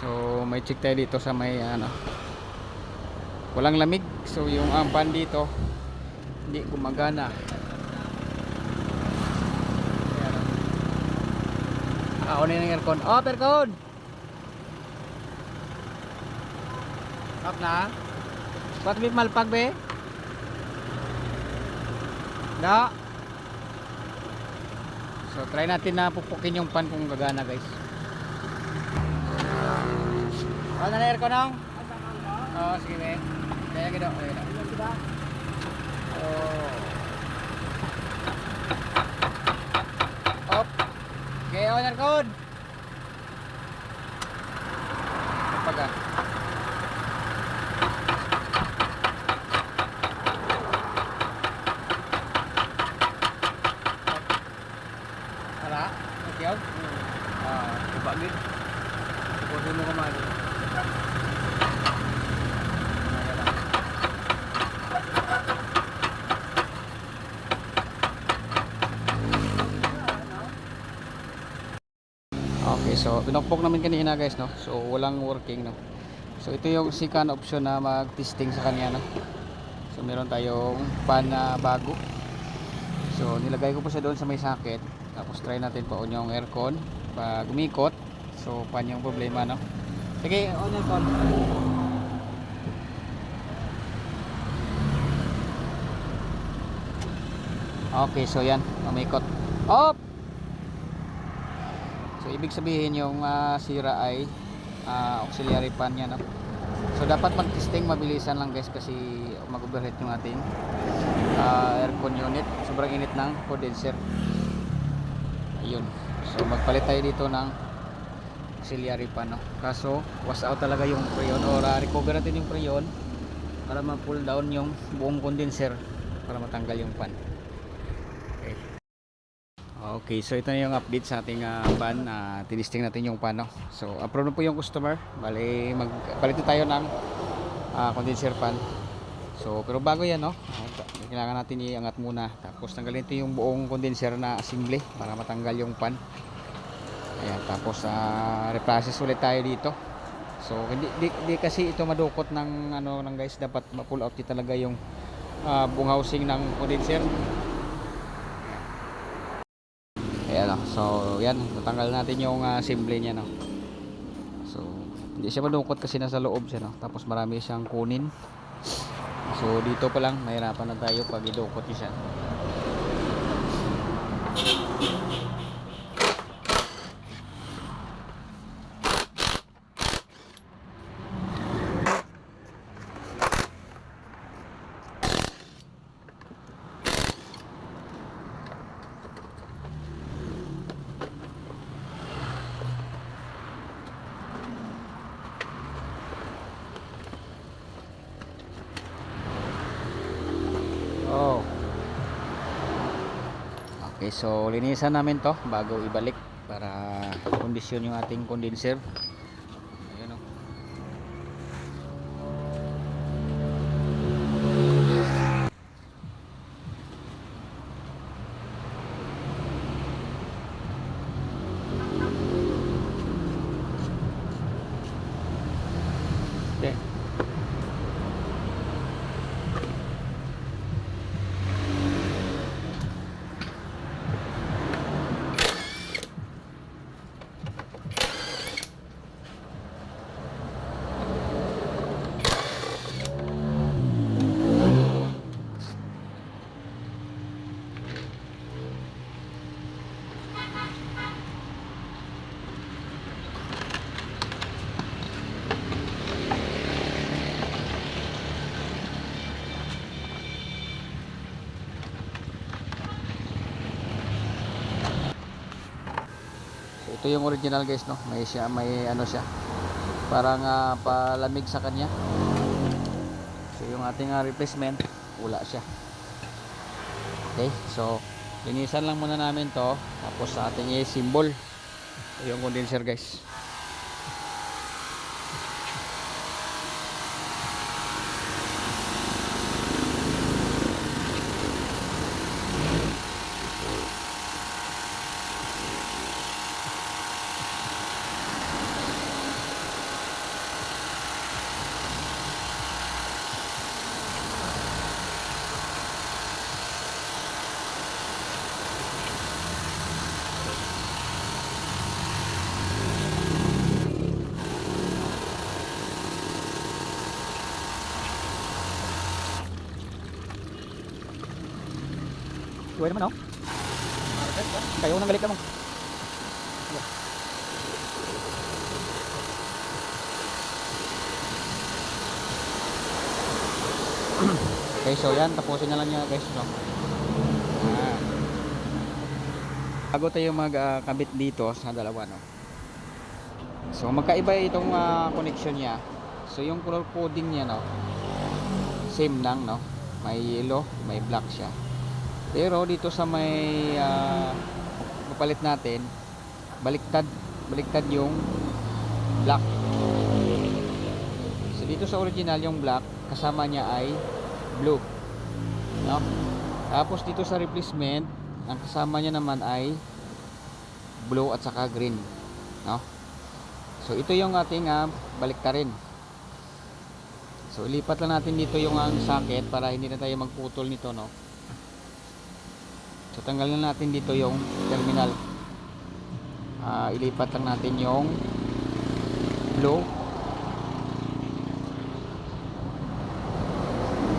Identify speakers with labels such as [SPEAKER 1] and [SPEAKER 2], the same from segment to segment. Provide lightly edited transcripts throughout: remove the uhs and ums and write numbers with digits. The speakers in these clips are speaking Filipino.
[SPEAKER 1] So may check tayo dito sa may ano, walang lamig. So yung fan dito hindi gumagana. Ako na yung aircon. Oh, aircon! Up na? Ba't may malpag be? Da? So try natin na pupukin yung fan kung gagana guys. Oh, na aircon nong? Oh, sige be. Kaya gito. Oh. Op. Okay, on aircon. Kapag Ara, okay. Coba gid. Kunin mo kamali. Okay, so pinokpok namin kanina guys, no. So walang working, no. So ito yung second option na mag-testing sa kanya, no. So meron tayong fan na bago. So nilagay ko po siya doon sa may socket. Tapos try natin pa on yung aircon pag umikot. So pan yung problema, no. Sige, on aircon. Okay, so yan, umikot. Op. So ibig sabihin yung sira ay auxiliary fan niya, no. So dapat mag-testing mabilisan lang guys kasi mag-overheat yung ating aircon unit. Sobrang init ng condenser. Ayun. So magpalit tayo dito ng auxiliary fan, no. Kaso wash out talaga yung freon or recover natin yung freon para ma-pull down yung buong condenser para matanggal yung fan. Okay, so ito na yung update sa ating fan. Tinisting natin yung fan, no? So approve na po yung customer. Bali magpalit tayo ng condenser fan. So pero bago yan, no, kailangan natin iangat muna. Tapos tanggalin ito yung buong condenser na assembly para matanggal yung fan. Ayan, tapos reprocess ulit tayo dito. So hindi kasi ito madukot ng ano ng guys, dapat ma-pull out talaga yung buong housing ng condenser. Ayan, no? So yan, natanggal natin yung assembly niya, no. So hindi siya madukot kasi nasa loob siya, no. Tapos marami siyang kunin. So dito pa lang mahirapan na tayo pag idukot siya. Oh. Okay, so linisan namin to bago ibalik para kondisyon yung ating condenser. Ayun, oh. Okay. Ito yung original guys, no. May ano siya. Parang palamig sa kanya. So yung ating replacement, wala siya. Okay, so linisan lang muna namin to. Tapos sa ating symbol yung condenser guys. Buhay naman, oh. Kayo nang galit ka mo. Okay, so yan, tapusin na lang niya guys, no? Bago tayo magkabit dito sa dalawa, no? So magkaiba itong connection niya. So yung color coding niya, no, same lang, no? May yellow, may black siya. Pero dito sa may mapalit natin, baliktad yung black. So dito sa original yung black, kasama niya ay blue, no? Tapos dito sa replacement, ang kasama niya naman ay blue at saka green, no? So ito yung ating baliktarin. So ilipat lang natin dito yung socket para hindi na tayo magputol nito, no? So tanggalin natin dito yung terminal. Ilipat lang natin yung blue.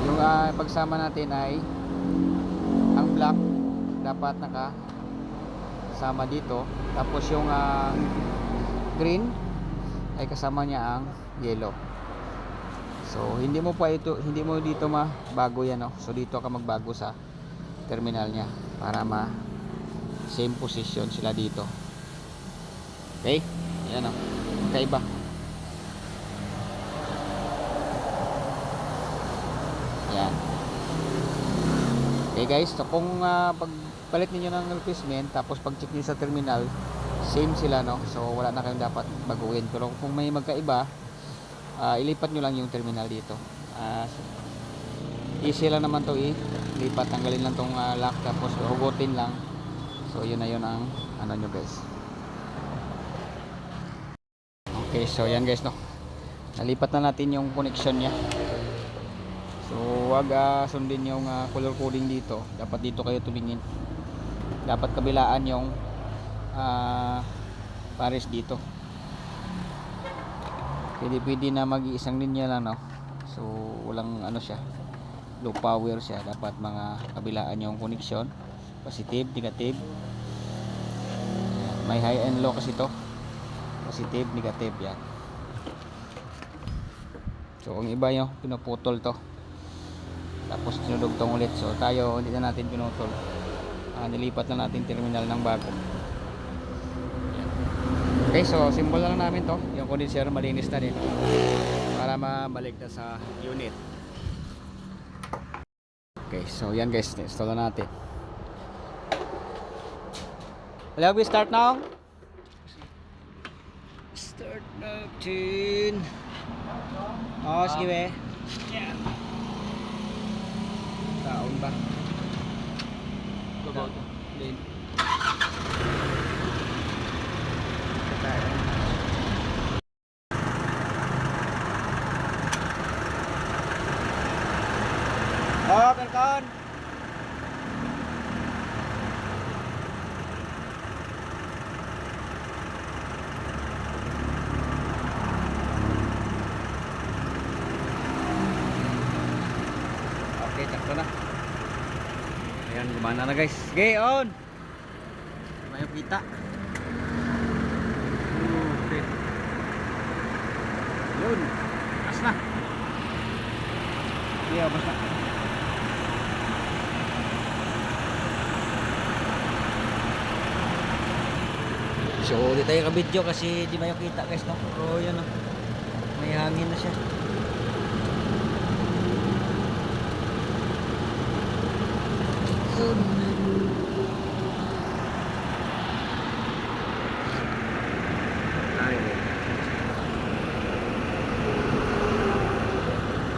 [SPEAKER 1] Yung pagsama natin ay ang black dapat nakasama dito. Tapos yung green ay kasama niya ang yellow. So hindi mo dito mabago yan, no? So dito ka magbago sa terminal niya para same position sila dito. Okay? Ayan, no? Kaiba. Ayan. Okay guys, so kung pagpalit niyo ng replacement tapos pag-check niyo sa terminal, same sila, no? So wala na kayong dapat baguhin. Pero kung may magkaiba, ilipat nyo lang yung terminal dito. Easy lang naman to ilipat, tanggalin lang tong lock tapos hugutin lang. So yun na yun ang ano nyo guys. Okay, so yan guys, no, nalipat na natin yung connection nya. So wag sundin yung color coding dito. Dapat dito kayo tumingin, dapat kabilaan yung pares dito. Pwede na mag-iisang linya lang, no? So walang ano siya, low power siya. Dapat mga kabilaan yung connection, positive, negative. May high and low kasi to, positive, negative, yan. So ang iba yung pinuputol to tapos tinudugtong ulit. So tayo hindi na natin pinutol, nilipat na natin terminal ng bago. Okay, so symbol lang namin to, yung condenser malinis na din para mabalik na sa unit. Okay, so yan guys, install na natin. Hello, we start now? Start natin. Oh, sige be. Yeah. Taon ba? Go. Din. Oh, Percon. Okay, sakto na. Ayan, gumana na guys. Sige, on. Mayo kita. Okay. Yun. As na. Yeah, basta. So, di tayo ka-video kasi di mayo kita guys, no? Pero yan, no? May hangin na siya.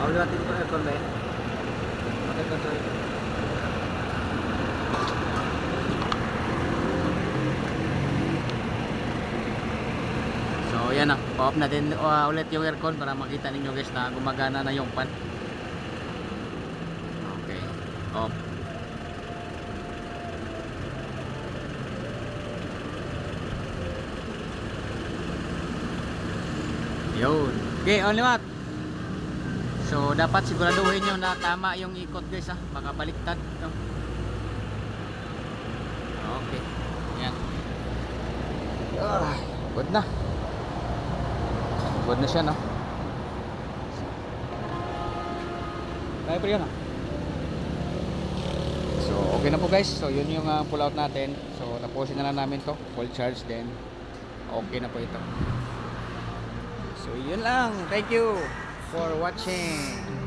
[SPEAKER 1] Ako natin ko aircon ba yan? Okay, sorry. So yan na, pa-off natin ulit yung aircon para makita ninyo guys na gumagana na yung fan. Okay, off. Yun. Okay, on limat. So dapat siguraduhin nyo na tama yung ikot guys, baka baliktad, no? Good na. Good na siya, no? Kaya pa yun, no? So, okay na po guys. So, yun yung pull out natin. So, tapusin na lang namin to. Full charge then. Okay na po ito. So, yun lang. Thank you for watching.